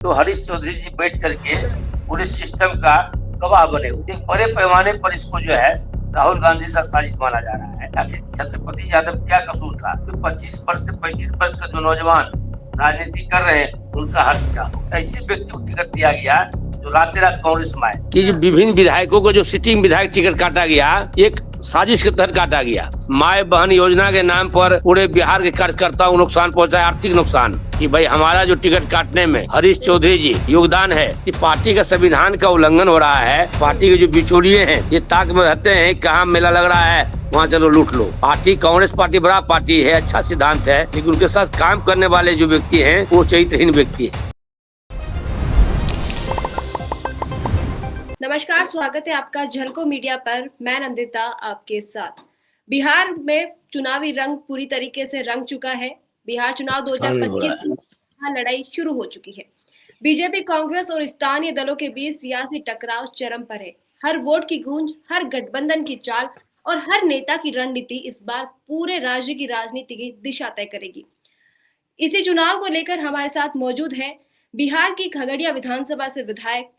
तो हरीश चौधरी जी बैठ करके पूरे सिस्टम का गवाह बने। एक बड़े पैमाने पर इसको जो है राहुल गांधी का साजिश माना जा रहा है। आखिर छत्रपति यादव क्या कसूर था? तो 25 वर्ष से 35 वर्ष का जो नौजवान राजनीति कर रहे हैं, उनका हर्ष क्या हो? ऐसे व्यक्ति को टिकट दिया गया जो रात रात कांग्रेस में आए कि जो विभिन्न विधायकों को जो सिटिंग विधायक टिकट काटा गया, एक साजिश के तहत काटा गया। माए बहन योजना के नाम पर पूरे बिहार के कार्यकर्ताओं को नुकसान पहुंचा है, आर्थिक नुकसान, कि भाई हमारा जो टिकट काटने में हरीश चौधरी जी योगदान है। कि पार्टी का संविधान का उल्लंघन हो रहा है। पार्टी के जो बिचौलिए हैं ये ताक में रहते हैं, कहाँ मेला लग रहा है वहाँ चलो लूट लो। पार्टी कांग्रेस पार्टी बड़ा पार्टी है, अच्छा सिद्धांत है, लेकिन उनके साथ काम करने वाले जो व्यक्ति हैं वो चरित्रहीन व्यक्ति है। नमस्कार, स्वागत है आपका झलको मीडिया पर। मैं नंदिता आपके साथ। बिहार में चुनावी रंग पूरी तरीके से रंग चुका है। बिहार चुनाव 2025 की लड़ाई शुरू हो चुकी है। बीजेपी, कांग्रेस और स्थानीय दलों के बीच सियासी टकराव चरम पर है। हर वोट की गूंज, हर गठबंधन की चाल और हर नेता की रणनीति इस बार पूरे राज्य की राजनीति की दिशा तय करेगी। इसी चुनाव को लेकर हमारे साथ मौजूद है बिहार की खगड़िया विधानसभा से विधायक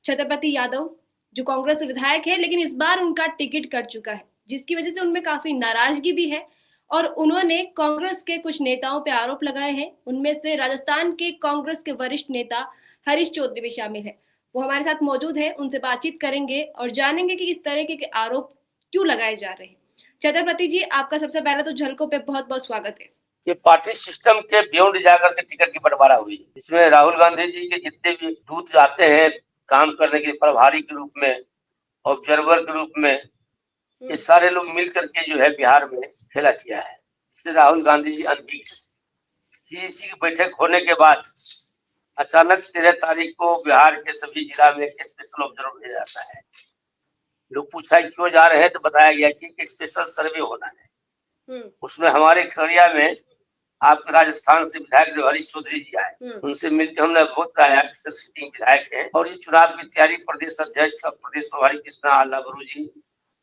छत्रपति यादव, जो कांग्रेस से विधायक है, लेकिन इस बार उनका टिकट कट चुका है, जिसकी वजह से उनमें काफी नाराजगी भी है और उन्होंने कांग्रेस के कुछ नेताओं पर आरोप लगाए हैं। उनमें से राजस्थान के कांग्रेस के वरिष्ठ नेता हरीश चौधरी भी शामिल है। वो हमारे साथ मौजूद है, उनसे बातचीत करेंगे और जानेंगे कि इस तरह के आरोप क्यों लगाए जा रहे हैं। छत्रपति जी, आपका सबसे पहले तो झलको पे बहुत बहुत स्वागत है। ये पार्टी सिस्टम के बियॉन्ड जाकर के टिकट की बंटवारा हुई। इसमें राहुल गांधी जी के जितने भी दूत जाते हैं काम करने के प्रभारी के रूप में, ऑब्जर्वर के रूप में, ये सारे लोग मिल करके जो है बिहार में खेला किया है। इससे राहुल गांधी जी अनभिज्ञ। सीईसी की बैठक होने के बाद अचानक 13 तारीख को बिहार के सभी जिला में एक स्पेशल ऑब्जर्वर भेजा जाता है। लोग पूछा क्यों जा रहे हैं, तो बताया गया कि एक स्पेशल सर्वे होना है। उसमें हमारे खगड़िया में आपके राजस्थान से विधायक जो हरीश चौधरी जी आए, उनसे मिलकर हमने अवगत कराया कि सर सिटिंग विधायक है और ये चुनाव की तैयारी प्रदेश अध्यक्ष और प्रदेश प्रभारी कृष्णा आल्लाबरू जी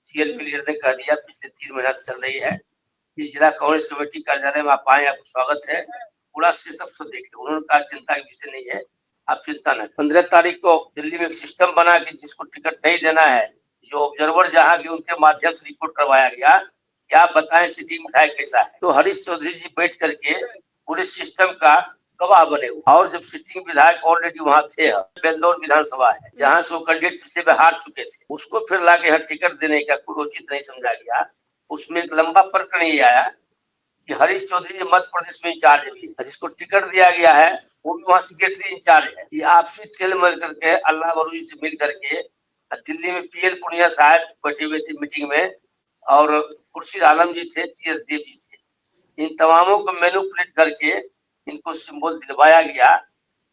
सीएलपी लीडर ने कह दिया, पिछले 3 महीना से चल रही है। ये जिला कांग्रेस कमेटी कार्यालय में आप आए, आपको स्वागत है, पूरा सेटअप सब देखे। उन्होंने कहा चिंता का विषय नहीं है, आप चिंता न। 15 तारीख को दिल्ली में एक सिस्टम बना कि जिसको टिकट नहीं देना है, जो ऑब्जर्वर जहाँ के उनके माध्यम से रिपोर्ट करवाया गया, क्या बताएं सिटिंग विधायक कैसा है। तो हरीश चौधरी जी बैठ करके पूरे सिस्टम का गवाह बने हुए। और जब सिटिंग विधायक ऑलरेडी वहाँ थे, बेलदौर विधानसभा है जहाँ से वो कैंडिडेट पिछले में हार चुके थे, उसको फिर लाके यहाँ टिकट देने का कोई उचित नहीं समझा गया। उसमें एक लंबा प्रकरण ये आया कि हरीश चौधरी जी मध्य प्रदेश में इंचार्ज है, जिसको टिकट दिया गया है वो भी वहाँ सेक्रेटरी इंचार्ज है। ये आपसी तेल मर करके अल्लाह बरू जी से मिल करके दिल्ली में पीएल पुनिया साहब बैठे हुए थे मीटिंग में, और खुर्शीद आलम जी थे, टीएस देव जी थे। इन तमामों को मैनिपुलेट करके इनको सिंबल दिलवाया गया,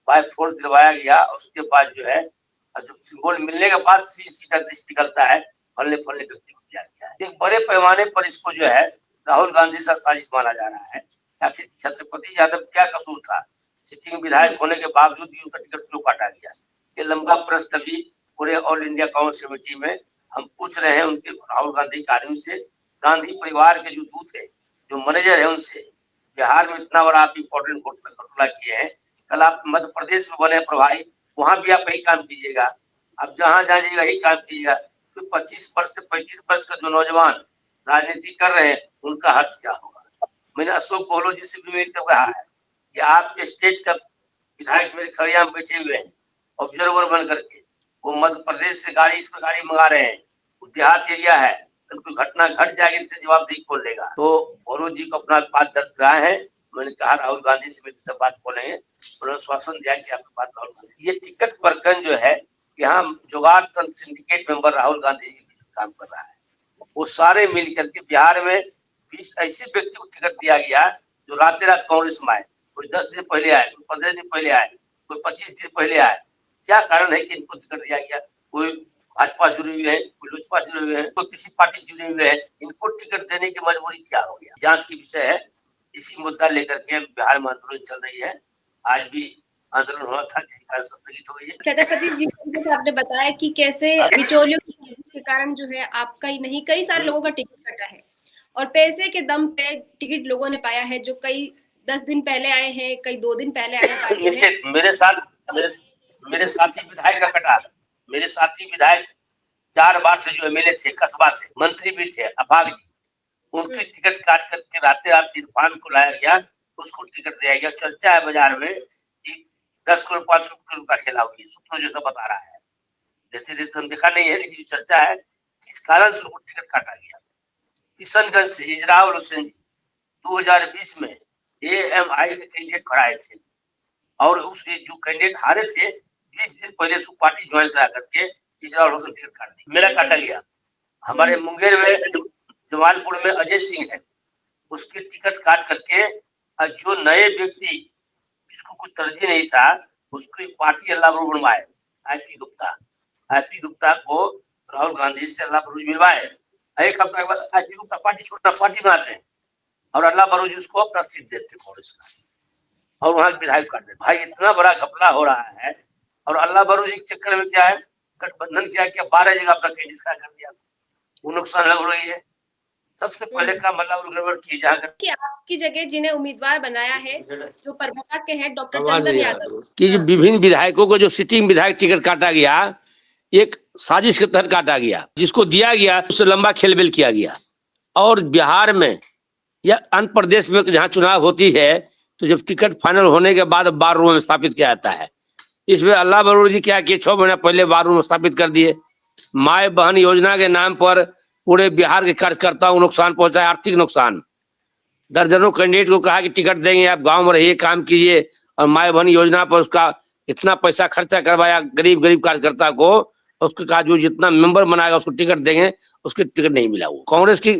बाय फोर्स दिलवाया गया। उसके बाद जो है जो सिंबल मिलने के बाद सीसी का लिस्ट निकलता है, फलने फलने व्यक्ति को दिया गया है। एक बड़े पैमाने पर इसको जो है राहुल गांधी का साजिश माना जा रहा है। आखिर छत्रपति यादव क्या कसूर था? सिटिंग विधायक होने के बावजूद भी उनका टिकट क्यों काटा गया? ये लंबा प्रश्न भी पूरे ऑल इंडिया कांग्रेस कमेटी में हम पूछ रहे हैं उनके राहुल गांधी के आदमी से, गांधी परिवार के जो दूत है, जो मैनेजर है, उनसे। बिहार में इतना बड़ा आप इम्पोर्टेंट वोट में घोटाला किए हैं, कल आप मध्य प्रदेश में बने प्रभारी, वहां भी आप यही काम कीजिएगा। आप जहां जाइएगा यही काम कीजिएगा। फिर 25 वर्ष से 35 वर्ष का जो नौजवान राजनीति कर रहे हैं, उनका हर्ष क्या होगा? मैंने अशोक गहलोत जी से भी मिलकर कहा है कि आपके स्टेट का विधायक मेरे खड़िया में बैठे हुए हैं ऑब्जर्वर बन करके, वो मध्य प्रदेश से गाड़ी इसमें गाड़ी मंगा रहे हैं, देहात एरिया है, तो कोई घटना घट जाएगी तो जवाबदेही कौन लेगा? तो गहलोत जी को अपना बात दर्ज कराया है। मैंने कहा राहुल गांधी से मेरी सब बात खोलेंगे, उन्होंने श्वासन दिया कि आपकी बात राहुल गांधी। ये टिकट प्रकरण जो है, यहाँ जुगाड़ तंत्र सिंडिकेट मेंबर राहुल गांधी जी काम कर रहा है। वो सारे मिल करके बिहार में 20 ऐसे व्यक्ति को टिकट दिया गया जो रात रात कांग्रेस में आए। कोई 10 दिन पहले आए, कोई 15 दिन पहले आए, कोई 25 दिन पहले आए। क्या कारण है कि इनको टिकट दिया गया? कोई भाजपा जुड़े हुए हैं, कोई लोजपा जुड़े हुए हैं, कोई किसी पार्टी से जुड़े हुए हैं, इनको टिकट देने की मजबूरी क्या हो गया? जांच की विषय है। इसी मुद्दा लेकर के बिहार में आंदोलन चल रही है। आज भी आंदोलन हुआ था, स्थगित हो गई है। छत्रपति जी, जैसे आपने बताया कि कैसे बिचौलियों के कारण जो है आपका ही नहीं, कई सारे लोगों का टिकट कटा है और पैसे के दम पे टिकट लोगों ने पाया है, जो कई 10 दिन पहले आए हैं, कई 2 दिन पहले आए हैं पार्टी में। मेरे साथ मेरे मेरे साथी विधायक का कटा, मेरे साथी विधायक 4 बार से जो एमएलए थे कस्बा से, मंत्री भी थे अफाक जी, उनकी टिकट काट करके राते रात इरफान को लाया गया, उसको टिकट दिया गया। चर्चा है बाजार में कि 10 करोड़ 5 करोड़ का खेला हुई, सूत्रों जैसा बता रहा है। देते देते तो हम देखा नहीं है, लेकिन चर्चा है इस कारण से उनको टिकट काटा गया। किशनगंज से इजराउल हुसैन 2020 में एएमआई के कैंडिडेट खड़ाए थे और उस जो कैंडिडेट हारे थे 20 दिन पहले उसको पार्टी ज्वाइन करा करके इजराउल हुसैन टिकट काट दी, मेरा काटा गया। हमारे मुंगेर में जमालपुर में अजय सिंह है, उसकी टिकट काट करके जो नए व्यक्ति जिसको कुछ तरजीह नहीं था उसकी पार्टी अल्लाह बरूज बनवाए, आईपी गुप्ता को राहुल गांधी से अल्लाह बरूज मिलवाए। एक हफ्ता के बाद आईपी गुप्ता पार्टी छोड़ना, पार्टी बनाते हैं और अल्लाह बरूज उसको अपना सीट देते कांग्रेस का और वहां विधायक काट देते। भाई इतना बड़ा घपला हो रहा है और अल्लाह बरूज एक चक्कर में क्या है, गठबंधन क्या है, 12 जगह अपना कैंडिडेट खड़ा कर दिया, वो नुकसान लग रही है। सबसे पहले का मतलब गड़बड़ की जहाँ कि आपकी जगह जिन्हें उम्मीदवार बनाया है जो परबता के हैं डॉक्टर चंदन यादव, कि जो विभिन्न विधायकों को जो सिटिंग विधायक टिकट काटा गया, एक साजिश के तहत काटा गया, जिसको दिया गया उससे लंबा खेलबेल किया गया। और बिहार में या अन्य प्रदेश में जहाँ चुनाव होती है तो जब टिकट फाइनल होने के बाद बार रूम में स्थापित किया जाता है। इसमें अल्लाह बरूज जी क्या किए, 6 महीना पहले बार रूम स्थापित कर दिए। माए बहन योजना के नाम पर पूरे बिहार के कार्यकर्ताओं को नुकसान पहुंचा है, आर्थिक नुकसान। दर्जनों कैंडिडेट को कहा कि टिकट देंगे, आप गांव में रहिए, काम कीजिए, और माए बहन योजना पर उसका इतना पैसा खर्चा करवाया गरीब कार्यकर्ता को। उसके कहा जो जितना मेंबर बनाएगा उसको टिकट देंगे, उसकी टिकट नहीं मिला। वो कांग्रेस की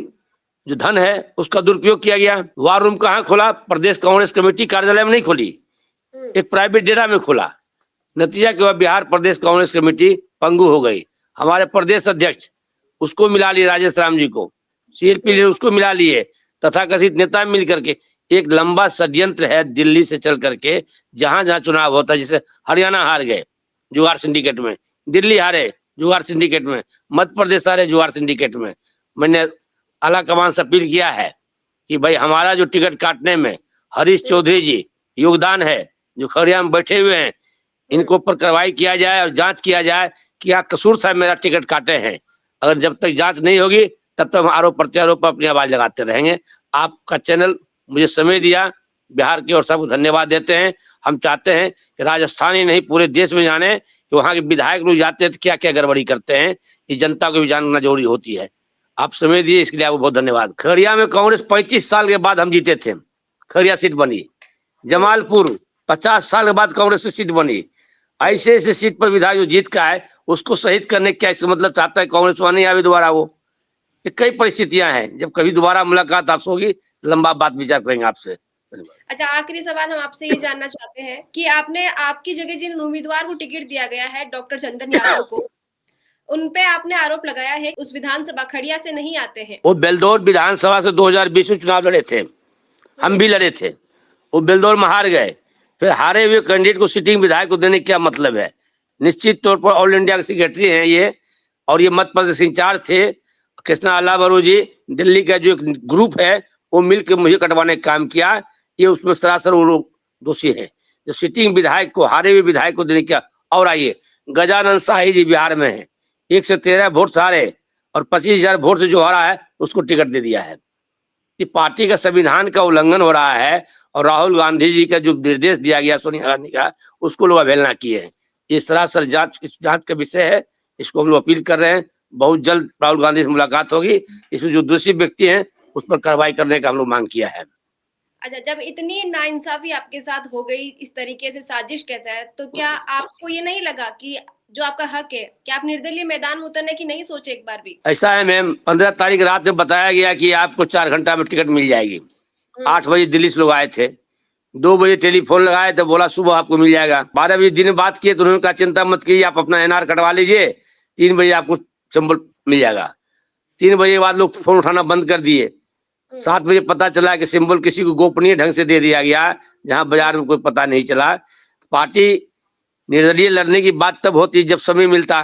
जो धन है उसका दुरुपयोग किया गया। वार रूम कहाँ खोला? प्रदेश कांग्रेस कमेटी कार्यालय में नहीं खोली, एक प्राइवेट डेरा में खोला। नतीजा के बाद बिहार प्रदेश कांग्रेस कमेटी पंगु हो गई। हमारे प्रदेश अध्यक्ष उसको मिला लिए, राजेश राम जी को, सीएलपी लीडर उसको मिला लिए, तथाकथित नेता मिल करके एक लंबा षड्यंत्र है दिल्ली से चल करके जहां जहां चुनाव होता है। जैसे हरियाणा हार गए जुगाड़ सिंडिकेट में, दिल्ली हारे जुगाड़ सिंडिकेट में, मध्य प्रदेश हारे जुगाड़ सिंडिकेट में। मैंने आला कमान से अपील किया है कि भाई हमारा जो टिकट काटने में हरीश चौधरी जी योगदान है, जो खगड़िया में बैठे हुए हैं, इनको ऊपर कार्रवाई किया जाए और जांच किया जाए कि क्या कसूर साहब मेरा टिकट काटे हैं। अगर जब तक जांच नहीं होगी तब तक हम आरोप प्रत्यारोप पर अपनी आवाज लगाते रहेंगे। आपका चैनल मुझे समय दिया, बिहार की ओर सबको धन्यवाद देते हैं। हम चाहते हैं कि राजस्थान ही नहीं पूरे देश में जाने कि वहाँ के विधायक लोग जाते हैं तो क्या क्या गड़बड़ी करते हैं, ये जनता को भी जानना जरूरी होती है। आप समय दिए इसके लिए आपको बहुत धन्यवाद। खगड़िया में कांग्रेस 35 साल के बाद हम जीते थे, खगड़िया सीट बनी। जमालपुर 50 साल के बाद कांग्रेस की सीट बनी। ऐसे ऐसे सीट पर विधायक जो जीत का है उसको शहीद करने क्या इसका मतलब चाहता है कांग्रेस वाला नहीं आवे दोबारा। वो कई परिस्थितियां हैं, जब कभी दोबारा मुलाकात आपसे होगी लंबा बात विचार करेंगे आपसे। अच्छा, आखिरी सवाल हम आपसे ये जानना चाहते हैं कि आपने आपकी जगह जिन उम्मीदवार को टिकट दिया गया है डॉक्टर चंदन यादव को, उन पे आपने आरोप लगाया है उस विधानसभा खड़िया से नहीं आते हैं। वो बेलदौर विधानसभा से 2020 में चुनाव लड़े थे, हम भी लड़े थे, वो बेलदौर में हार गए। फिर हारे हुए कैंडिडेट को सिटिंग विधायक को देने क्या मतलब है? निश्चित तौर पर ऑल इंडिया के सेक्रेटरी हैं ये, और ये मध्य प्रदेश इंचार्ज थे कृष्णा अल्लाह बरू जी। दिल्ली का जो एक ग्रुप है वो मिलकर मुझे कटवाने का काम किया, ये उसमें सरासर वो लोग दोषी हैं। जो सिटिंग विधायक को, हारे हुए विधायक को देने क्या। और आइए, गजानंद शाही जी बिहार में है, 1 से 13 वोट हारे और 25,000 वोट से जो हारा है उसको टिकट दे दिया है। कि पार्टी का संविधान का उल्लंघन हो रहा है और राहुल गांधी जी का जो निर्देश दिया गया सोनिया गांधी का, उसको लोग अवहेलना किए हैं। ये सरासर जांच, इस जांच का विषय है, इसको हम लोग अपील कर रहे हैं। बहुत जल्द राहुल गांधी से मुलाकात होगी, इसमें जो दोषी व्यक्ति हैं उस पर कार्रवाई करने का हम लोग मांग किया है। अच्छा, जब इतनी नाइंसाफी आपके साथ हो गई इस तरीके से साजिश के तहत, तो क्या आपको ये नहीं लगा कि जो आपका हक है, क्या आप निर्दलीय मैदान में उतरने की नहीं सोचे एक बार भी? ऐसा है मैम, 15 तारीख रात में बताया गया कि आपको 4 घंटा में टिकट मिल जाएगी। 8 बजे दिल्ली से लोग आए थे, 2 बजे टेलीफोन लगाए तो बोला सुबह आपको मिल जाएगा। 12 बजे दिन बात किए तो उन्होंने कहा चिंता मत कीजिए, आप अपना एनआर कटवा लीजिए, 3 बजे आपको चंबल मिल जाएगा। 3 बजे के बाद लोग फोन उठाना बंद कर दिए। 7 बजे पता चला कि सिंबल किसी को गोपनीय ढंग से दे दिया गया, जहां बाजार में कोई पता नहीं चला। पार्टी निर्दलीय लड़ने की बात तब होती जब समय मिलता,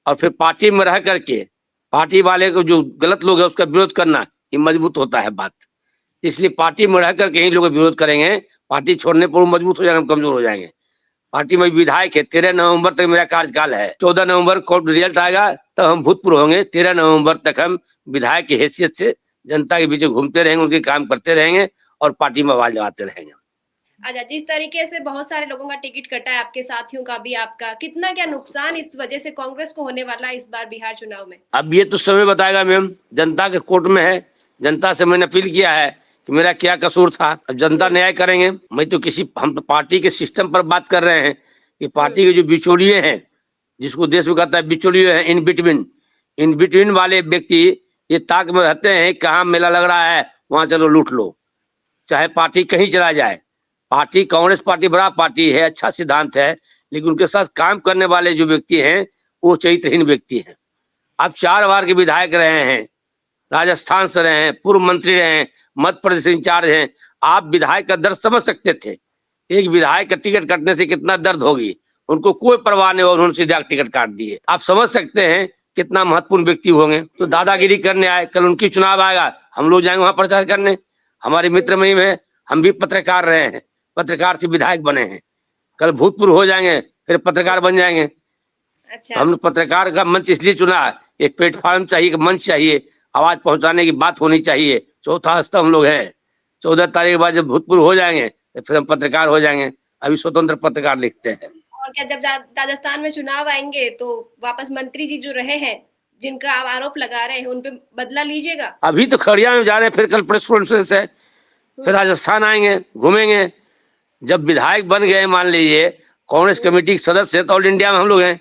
और फिर पार्टी में रह करके पार्टी वाले को जो गलत लोग है उसका विरोध करना, ये मजबूत होता है बात। इसलिए पार्टी में रह करके ही लोग विरोध करेंगे, पार्टी छोड़ने पर वो मजबूत हो जाएंगे, हम कमजोर हो जाएंगे। पार्टी में विधायक है। 13 नवंबर तक मेरा कार्यकाल है। 14 नवंबर को रिजल्ट आएगा तब हम भूतपूर्व होंगे। 13 नवंबर तक हम विधायक की हैसियत से जनता के बीच घूमते रहेंगे, उनके काम करते रहेंगे और पार्टी में आवाज लगाते रहेंगे। अच्छा, जिस तरीके से बहुत सारे लोगों का टिकट कटा है, आपके साथियों का भी, आपका कितना क्या नुकसान इस वजह से कांग्रेस को होने वाला है इस बार बिहार चुनाव में? अब ये तो समय बताएगा मैम, जनता के कोर्ट में है। जनता से मैंने अपील किया है कि मेरा क्या कसूर था। अब जनता न्याय करेंगे। मैं तो हम तो पार्टी के सिस्टम पर बात कर रहे हैं कि पार्टी के जो बिचौलिए हैं, जिसको देश में कहता है बिचौलिए हैं, इन बिटवीन वाले व्यक्ति ये ताक में रहते हैं, कहाँ मेला लग रहा है वहां चलो लूट लो, चाहे पार्टी कहीं चला जाए। पार्टी कांग्रेस पार्टी बड़ा पार्टी है, अच्छा सिद्धांत है, लेकिन उनके साथ काम करने वाले जो व्यक्ति हैं वो चरित्रहीन व्यक्ति हैं। आप 4 बार के विधायक रहे हैं, राजस्थान से रहे हैं, पूर्व मंत्री रहे हैं, मध्य प्रदेश इंचार्ज हैं। आप विधायक का दर्द समझ सकते थे। एक विधायक का टिकट कटने से कितना दर्द होगी। उनको कोई परवाह नहीं और उन्होंने सीधा टिकट काट दिए। आप समझ सकते हैं कितना महत्वपूर्ण व्यक्ति होंगे। तो दादागिरी करने आए। कल उनकी चुनाव आएगा, हम लोग जाएंगे वहां प्रचार करने। हमारे मित्र में है, हम भी पत्रकार रहे हैं, पत्रकार से विधायक बने हैं। कल भूतपूर्व हो जाएंगे, फिर पत्रकार बन जाएंगे। अच्छा, हमने पत्रकार का मंच इसलिए चुना, एक प्लेटफॉर्म चाहिए, मंच चाहिए, आवाज पहुंचाने की बात होनी चाहिए। चौथा स्तंभ हम लोग हैं। 14 तारीख के बाद जब भूतपूर्व हो जाएंगे तो फिर हम पत्रकार हो जाएंगे। अभी स्वतंत्र पत्रकार लिखते हैं। और क्या जब राजस्थान में चुनाव आएंगे तो वापस मंत्री जी जो रहे हैं, जिनका आप आरोप लगा रहे हैं, उन पे बदला लीजिएगा? अभी तो खड़िया में जा रहे हैं, फिर कल प्रेस कॉन्फ्रेंस है, फिर राजस्थान आएंगे, घूमेंगे। जब विधायक बन गए, मान लीजिए कांग्रेस कमेटी के सदस्य है, तो ऑल इंडिया में हम लोग हैं।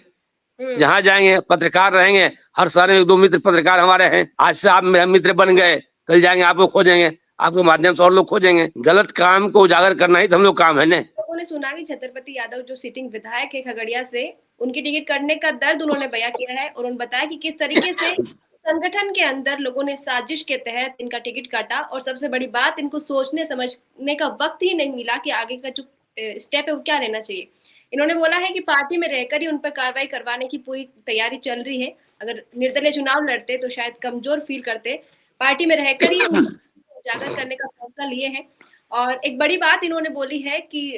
जहां जाएंगे पत्रकार रहेंगे। हर शहर में 1-2 मित्र पत्रकार हमारे हैं। आज से आप मेरे मित्र बन गए, कल जाएंगे आपको खोजेंगे, आपके माध्यम से और लोग खोजेंगे। गलत काम को उजागर करना ही तो हम लोग काम है ना। लोगों ने सुना कि छत्रपति यादव जो सिटिंग विधायक है खगड़िया से, उनकी टिकट कटने का दर्द उन्होंने बयां किया है और उन्होंने बताया कि किस तरीके से संगठन के अंदर लोगों ने साजिश के तहत इनका टिकट काटा और सबसे बड़ी बात, इनको सोचने समझने का वक्त ही नहीं मिला कि आगे का जो स्टेप है वो क्या रहना चाहिए। इन्होंने बोला है कि पार्टी में रहकर ही उन पर कार्रवाई करवाने की पूरी तैयारी चल रही है। अगर निर्दलीय चुनाव लड़ते तो शायद कमजोर फील करते। पार्टी में रहकर ही उजागर करने का फैसला लिए हैं। और एक बड़ी बात इन्होंने बोली है कि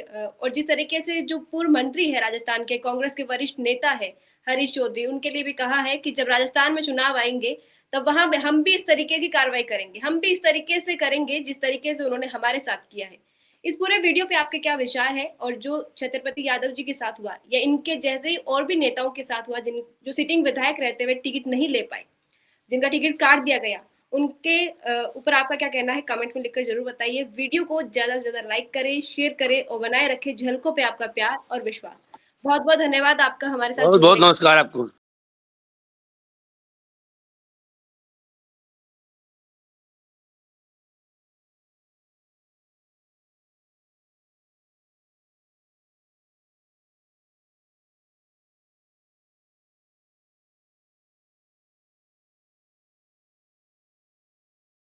और जिस तरीके से जो पूर्व मंत्री है राजस्थान के, कांग्रेस के वरिष्ठ नेता है हरीश चौधरी, उनके लिए भी कहा है कि जब राजस्थान में चुनाव आएंगे तब वहां हम भी इस तरीके की कार्रवाई करेंगे, हम भी इस तरीके से करेंगे जिस तरीके से उन्होंने हमारे साथ किया है। इस पूरे वीडियो पे आपके क्या विचार है? और जो छत्रपति यादव जी के साथ हुआ या इनके जैसे ही और भी नेताओं के साथ हुआ, जो सिटिंग विधायक रहते हुए टिकट नहीं ले पाए, जिनका टिकट काट दिया गया, उनके ऊपर आपका क्या कहना है? कमेंट में लिखकर जरूर बताइए। वीडियो को ज्यादा से ज्यादा लाइक करें, शेयर करें और बनाए रखें झलकों पे आपका प्यार और विश्वास। बहुत बहुत धन्यवाद आपका हमारे साथ। बहुत बहुत नमस्कार आपको।